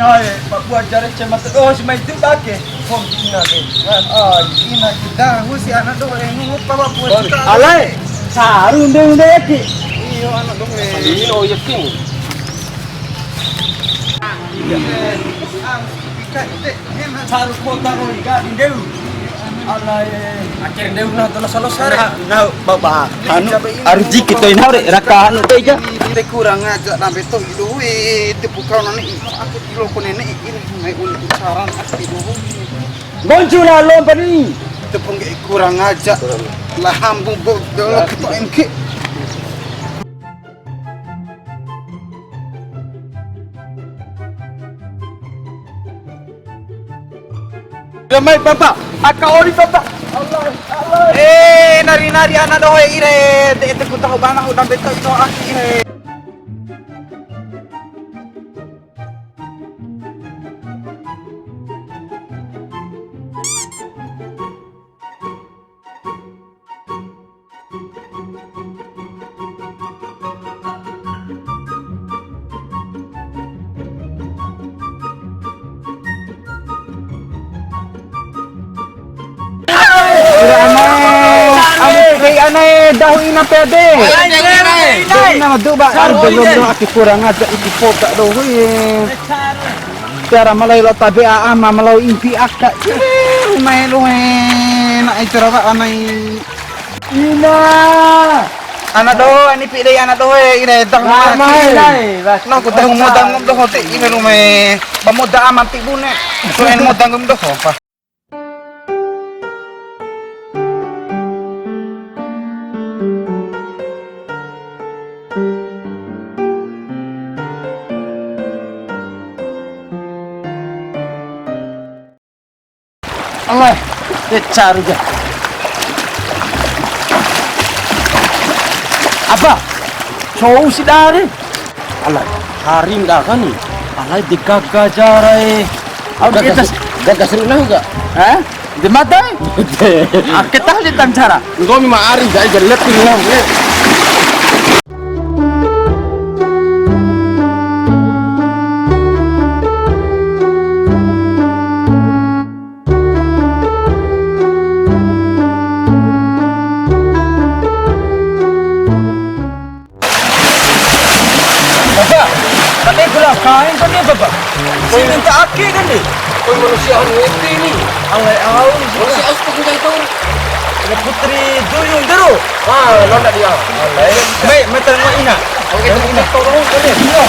ina buat jarak cemas si mai tu bake. Kom ina ke. Ina kita si anak do ngut pa buat. Alai. Saru unde yaki. Iyo anak do Ino yakin. Saru kota ko iga deu. Alai. Akhir deu na to selesai. Nah, baba. Anu arji kita ini hari rakahan aja. Tidak kurang aja sampai tuh duit tepuk kau nani aku kilo ko nenek ini mai untuk saran aku dulu. Goncula lompat ni. Tepung kurang aja lah hambung dulu kita MK. Ramai papa, ori papa. Allah. Nari anak doa ire, itu ku tahu banget udah betul itu aku ire. Aneh dahu ina pede. Ina duba belum aki kurang aja iki poka dohu. Cara malai lo tabe ama malau impi aka. Mai lu na itu rawa anai. Ina. Anak doa ini pilih anak doa ini dang mai. Nah ku tahu modang ngom doa te ini lu mai. Pamoda aman ti bune. Soen modang ngom doa pa. Allah, cari je. Apa? Cowok si dari. Allah, hari dah kan ni. Allah dikagak jarai. Gak seru nak juga. Hah? Di mata? Kita di tancara. Engkau memang hari dah jelek ni lah. Kain kan dia baba. Si minta aki kan dia. Kau manusia orang ini. Alai au. Manusia asli kita itu. Putri Duyung deru. Londak dia. Alai. Mai meter mo ina. Okey, kita tolong boleh. Iya.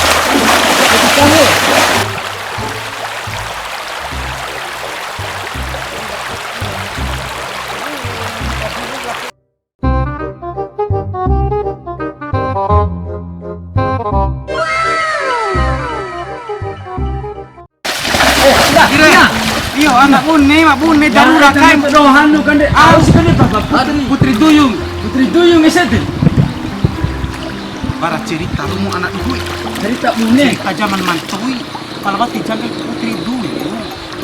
Kamu. Iyo anak mak bune darurat kain Rohan lu kan deh. Aus kan deh papa. Putri Duyung. Putri Duyung esete. Para cerita lu mau anak ibu. Cerita bune. Cerita zaman mantui. Kalau bati jaga Putri Duyung.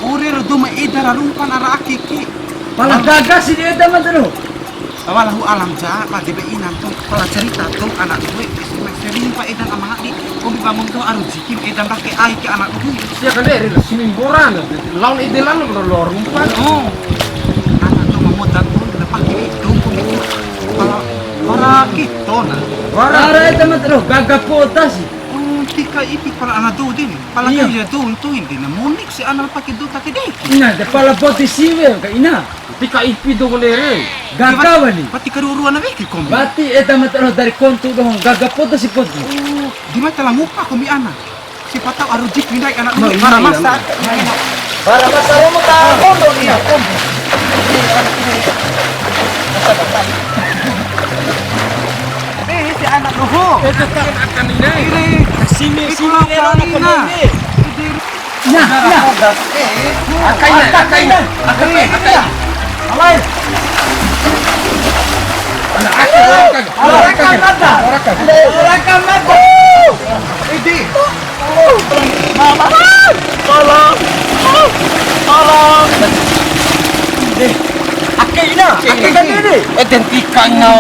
Ore ro duma edara rumpan ara akiki. Pala gagas si dia teman tu. Awalahu alam ja pa debe inan tu. Para cerita tu anak ibu sering pa edan ama di. Kung bangun tu aru jikim edan pakai ai ke anak ibu. Siya kan deh sini boran. Lawan idelan lor rumpan. Oh. Anak tu mamodang tu lepas itu para kita na. Wara teman tu gagap kota sih. Tika iti para anak tu din. Pala Iya. kaya tu din na munik si anak pakai tu tak dek. Ina de pala poti siwe ka ina. Tika ipi do kolere. Gagawali. Pati karuruan na wiki kombi. Bati teman tu dari kontu dong gagap kota si poti. Oh, di mata lang mupa kombi anak. Si patau arujik pindah anak Mau tu para ini, masa. Para masalah mo ta kondo niya. Si anak tu ho. Ito kan akan ina. Sini Ikulah na. Ya, ya. Akain. Alai. Orang mata. Idi. Mama. Tolong. Akain kan ini. Identikan na.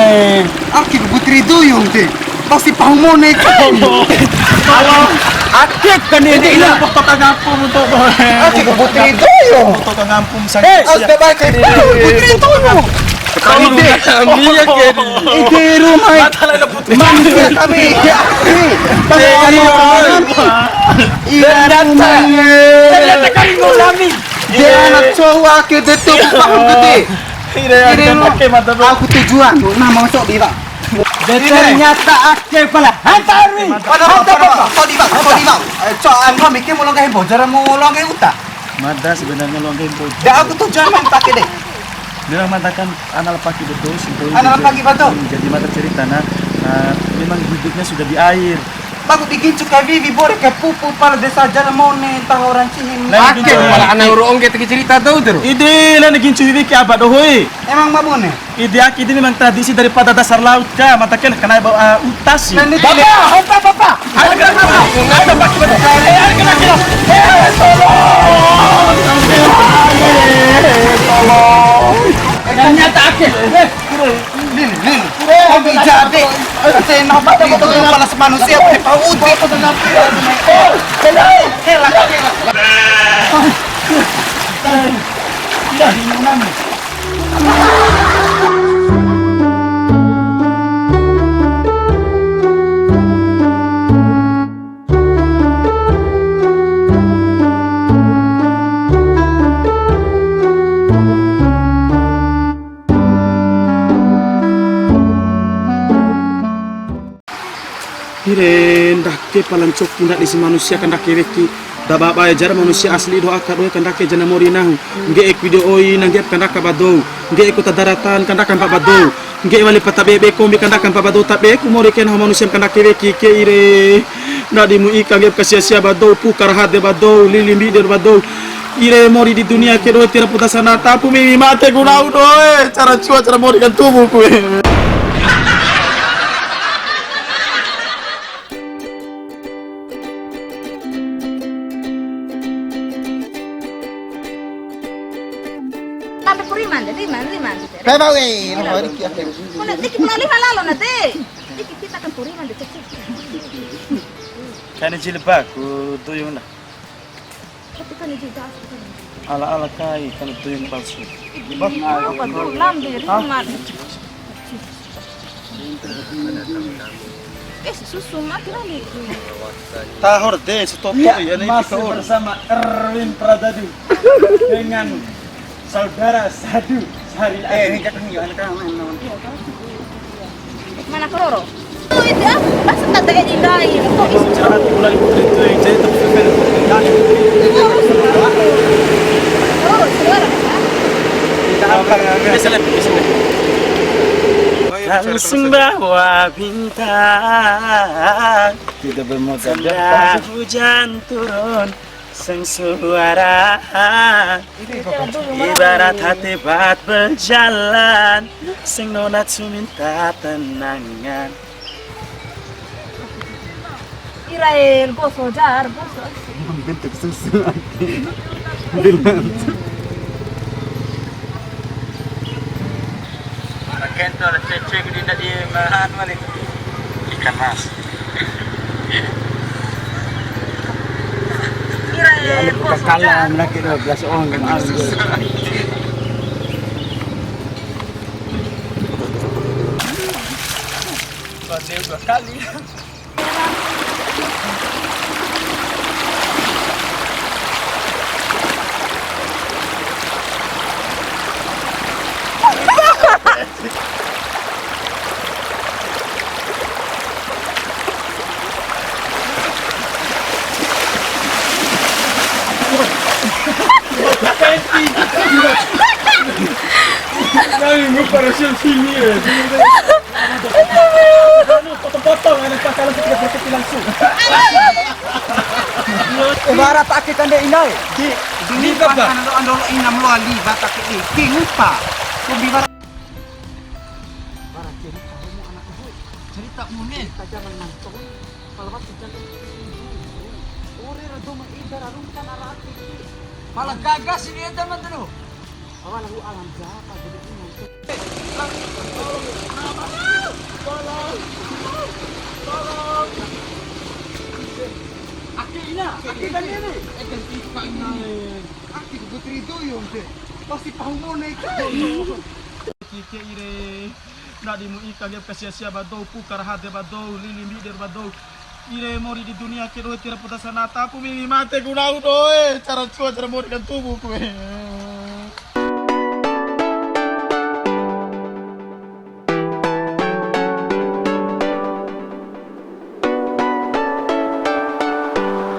Aki Putri Duyung ti. pasti pangmone ka. Kalau akik kan ini Ilang foto ka ngampung untuk Ate ko buti ito yo. foto ka ngampung sa As ka ba kay buti ito yo. Iya kiri. Iti rumay. Mandi kami. Ternyata kali ngulami. Dia anak cowok kita tuh paham gede. Aku tujuan, nah masuk di bang. Ternyata akik pala. Hantar nih. Kau di bang, kau di bang. Coan kau mikir mau longgahin bocor, mau longgahin utah. Mada sebenarnya longgain bocor. Dah aku tujuan main pakai deh. Dia mengatakan anak pagi betul, Anak pagi betul. Jadi mata cerita memang hidupnya sudah di air. Bagus bikin cukai vivi bore ke pupu pada desa jalan mau nih tahu orang cihim. Akik pala anak urung kita cerita tahu terus. Ide lah negin cuy abad dohoi. Emang babu nih. Ide aki ini memang tradisi daripada dasar laut ka, mata kena kena bawa utas sih. Nanti Bapak. Ada kenapa? Ada pakai betul. Ada kenapa? Ternyata akik. Lin. Kau bicara deh. Saya nampak itu kepala manusia. Kau udah. Hiren dakke palancok tindak di si manusia kan dakke weki daba ba jar manusia asli do akad do kan dakke jana mori nang nge ek video oi nang ge kan dakka bado nge ek daratan kan dakka bado nge wali pata bebe ko mi kan dakka bado tabe ku mori ken manusia kan dakke weki ke ire nadi mu ika ge kasia bado pu karhade bado lili mider bado ire mori di dunia ke do tira putasana tapu mi mate gunau do cara cua cara mori kan tubuh ku Tapi puriman, liman. Beba weh, nomor iki aku. Kuna dikit melalui halalo nanti. Dikit kita kan puriman dicek. Kani jilbab ku tuyung dah. Tapi kan juga Ala kai kan tuyung palsu. apa tuh lambir rumah. Susu mati lagi. Tahor deh, stop ya nih Masih bersama Erwin Pradadu dengan saudara Sadu Sari. Ini kan gimana kamu? Mana keloro? Tuh itu ya, masa tak ada indai. Kok isu Cara mulai itu yang jadi terfilm. Bisa lebih. Langsung bawa bintang, Tidak bermodal. senda hujan turun, seng suara. Ibarat hati bat berjalan, sing nonatsu minta tenangan. Irael, boso jar, boso. Bentuk susu. Kento cek di tadi mahan balik ikan mas. Irael, boso jar. Laki 12 orang kan ambil. Pasir 2 kali. Ini para sini ya. Potong-potong ada kalau kita berkecil langsung. Ibarat aki kan dia inai. Di apa? Andol inam lo ali batak ini. Kingupa. Lebih barat. Cerita mune. Jangan nantong. Kalau waktu jangan. Ore rado maida rarumpan arati. Malah gagas ini ya teman tuh. Awal aku alam jaka jadi ini. na. Aki ganyan eh. Aki putri itu yung pasti pahumon na ikaw. Kike ire nadi mu ika ge pesia badou pukar hade badou lili mider badou ire mori di dunia ke do tira puta sanata aku mimi mate gunau doe cara mori kan tubuh ku